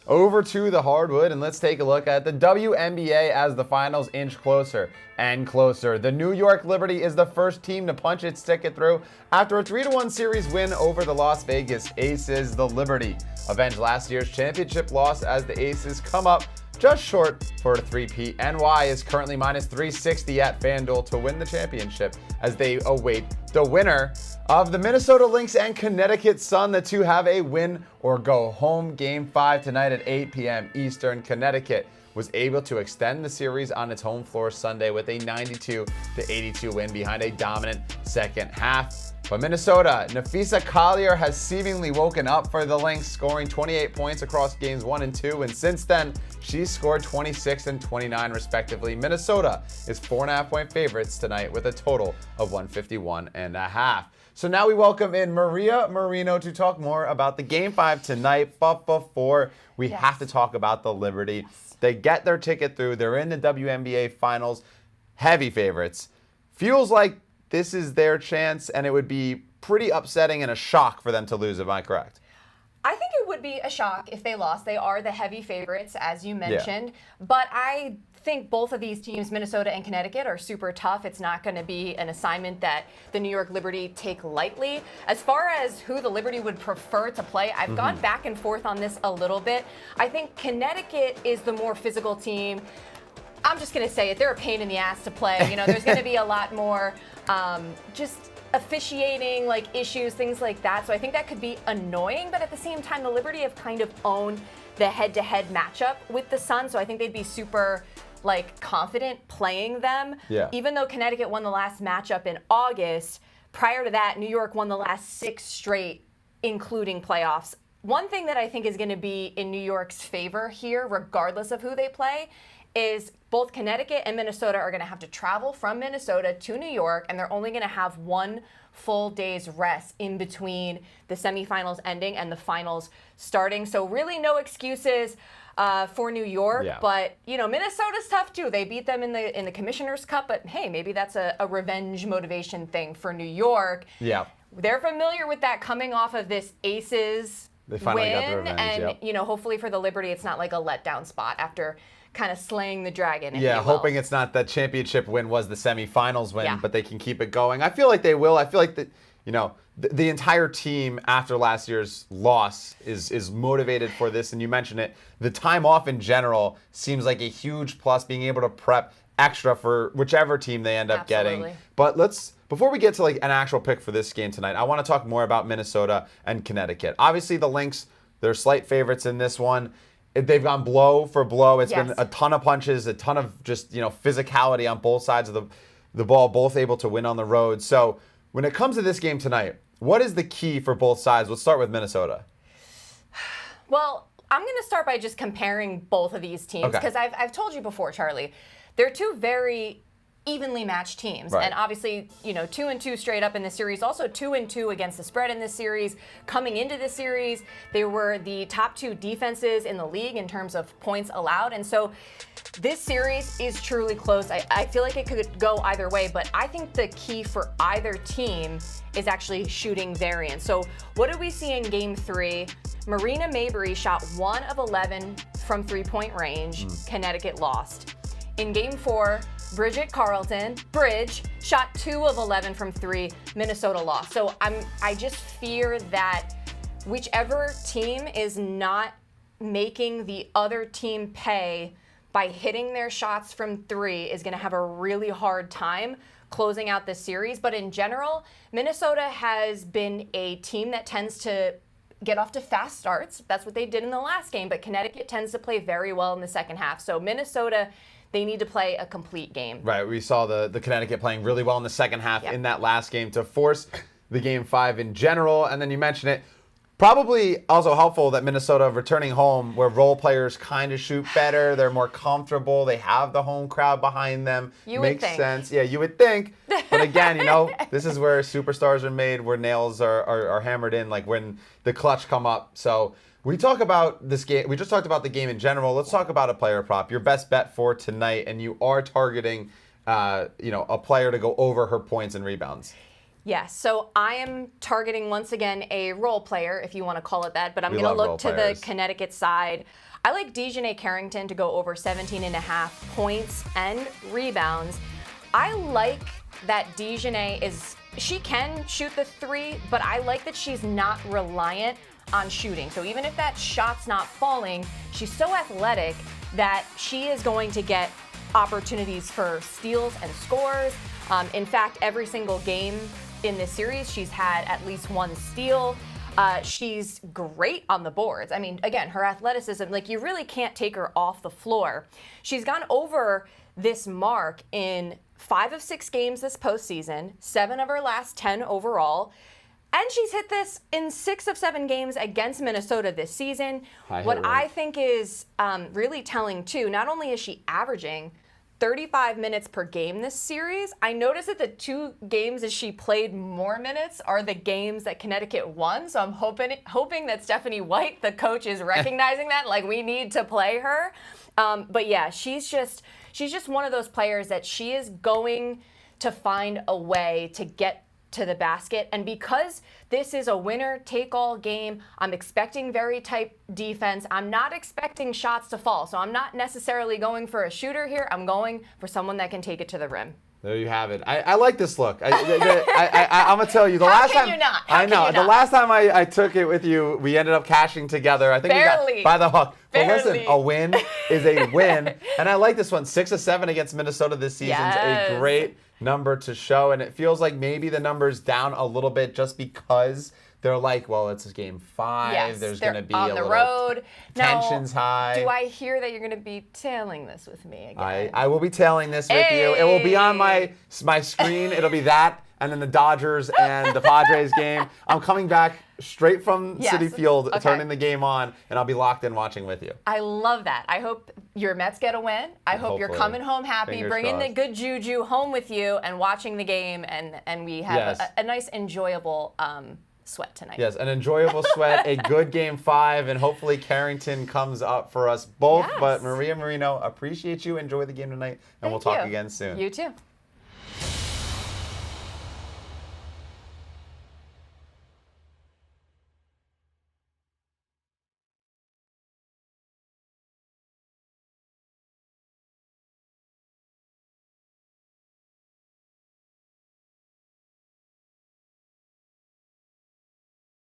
Over to the hardwood, and let's take a look at the WNBA as the finals inch closer and closer. The New York Liberty is the first team to punch its ticket through after a 3-1 series win over the Las Vegas Aces. The Liberty avenged last year's championship loss as the Aces come up just short for a three-peat. NY is currently minus 360 at FanDuel to win the championship as they await the winner of the Minnesota Lynx and Connecticut Sun. The two have a win or go home. Game 5 tonight at 8 p.m. Eastern. Connecticut was able to extend the series on its home floor Sunday with a 92-82 win behind a dominant second half. But Minnesota, Napheesa Collier has seemingly woken up for the Lynx, scoring 28 points across games 1 and 2, and since then, she's scored 26 and 29 respectively. Minnesota is 4.5-point favorites tonight with a total of 151.5. So now we welcome in Maria Marino to talk more about the Game 5 tonight. But before, we have to talk about the Liberty. They get their ticket through. They're in the WNBA Finals. Heavy favorites. Feels like this is their chance, and it would be pretty upsetting and a shock for them to lose. Am I correct? I think it would be a shock if they lost. They are the heavy favorites, as you mentioned. But I think both of these teams, Minnesota and Connecticut, are super tough. It's not going to be an assignment that the New York Liberty take lightly. As far as who the Liberty would prefer to play, I've gone back and forth on this a little bit. I think Connecticut is the more physical team. I'm just going to say it. They're a pain in the ass to play. You know, there's going to be a lot more just officiating issues, things like that. So I think that could be annoying. But at the same time, the Liberty have kind of owned the head-to-head matchup with the Sun. So I think they'd be super confident playing them. Yeah. Even though Connecticut won the last matchup in August, prior to that, New York won the last 6 straight, including playoffs. One thing that I think is going to be in New York's favor here, regardless of who they play, is both Connecticut and Minnesota are going to have to travel from Minnesota to New York, and they're only going to have 1 full day's rest in between the semifinals ending and the finals starting. So really no excuses for New York, but Minnesota's tough too. They beat them in the Commissioner's Cup, but hey, maybe that's a revenge motivation thing for New York. Yeah. They're familiar with that coming off of this Aces They finally got the win, revenge, and hopefully for the Liberty, it's not like a letdown spot after kind of slaying the dragon. Yeah, hoping it's not that championship win was the semifinals win, but they can keep it going. I feel like they will. I feel like the entire team after last year's loss is motivated for this, and you mentioned it. The time off in general seems like a huge plus, being able to prep extra for whichever team they end up getting. But before we get to an actual pick for this game tonight, I want to talk more about Minnesota and Connecticut. Obviously, the Lynx, they're slight favorites in this one. They've gone blow for blow. It's been a ton of punches, a ton of just physicality on both sides of the ball, both able to win on the road. So when it comes to this game tonight, what is the key for both sides? Let's start with Minnesota. Well, I'm going to start by just comparing both of these teams because I've told you before, Charlie, they're two very evenly matched teams. And obviously, 2-2 straight up in this series, also 2-2 against the spread in this series. Coming into this series, they were the top 2 defenses in the league in terms of points allowed. And so this series is truly close. I feel like it could go either way, but I think the key for either team is actually shooting variance. So what did we see in Game 3? Marina Mabrey shot 1 of 11 from 3-point range. Connecticut lost. In Game 4, Bridget Carlton, Bridge, shot 2 of 11 from 3. Minnesota lost. So I just fear that whichever team is not making the other team pay by hitting their shots from 3 is going to have a really hard time closing out this series. But in general, Minnesota has been a team that tends to get off to fast starts. That's what they did in the last game. But Connecticut tends to play very well in the second half. So Minnesota, they need to play a complete game. Right. We saw the Connecticut playing really well in the second half in that last game to force the Game 5 in general. And then you mentioned it. Probably also helpful that Minnesota returning home where role players kind of shoot better. They're more comfortable. They have the home crowd behind them. Makes sense. Yeah, you would think. But again, this is where superstars are made, where nails are hammered in, when the clutch come up. So we talk about this game. We just talked about the game in general. Let's talk about a player prop. Your best bet for tonight, and you are targeting, a player to go over her points and rebounds. Yes, so I am targeting, once again, a role player, if you want to call it that, but I'm going to look to the Connecticut side. I like DiJonai Carrington to go over 17.5 points and rebounds. I like that DiJonai she can shoot the three, but I like that she's not reliant on shooting. So even if that shot's not falling, she's so athletic that she is going to get opportunities for steals and scores. In fact, every single game in this series, she's had at least one steal. She's great on the boards. I mean, again, her athleticism, like, you really can't take her off the floor. She's gone over this mark in 5 of 6 games this postseason, 7 of her last 10 overall. And she's hit this in 6 of 7 games against Minnesota this season. What I think is really telling, too, not only is she averaging 35 minutes per game this series, I noticed that the 2 games that she played more minutes are the games that Connecticut won. So I'm hoping that Stephanie White, the coach, is recognizing that, like, we need to play her. But yeah, she's just one of those players that she is going to find a way to get to the basket. And because this is a winner-take-all game, I'm expecting very tight defense. I'm not expecting shots to fall. So I'm not necessarily going for a shooter here. I'm going for someone that can take it to the rim. There you have it. I like this look. I'm gonna tell you, the last time the last time I took it with you, we ended up cashing together. I think we got by the hook. But listen, a win is a win, and I like this one. 6 of 7 against Minnesota this season is a great number to show, and it feels like maybe the number's down a little bit just because they're like, well, it's game 5. Yes, there's going to be on a the little road. Tension's high. Do I hear that you're going to be tailing this with me again? I will be tailing this with you. It will be on my screen. It'll be that, and then the Dodgers and the Padres game. I'm coming back straight from Citi Field, turning the game on, and I'll be locked in watching with you. I love that. I hope your Mets get a win. I hope you're coming home happy, bringing the good juju home with you and watching the game, and we have a nice, enjoyable sweat tonight. Yes, an enjoyable sweat, a good game 5, and hopefully Carrington comes up for us both. But Maria Marino, appreciate you. Enjoy the game tonight, and we'll talk again soon. You too.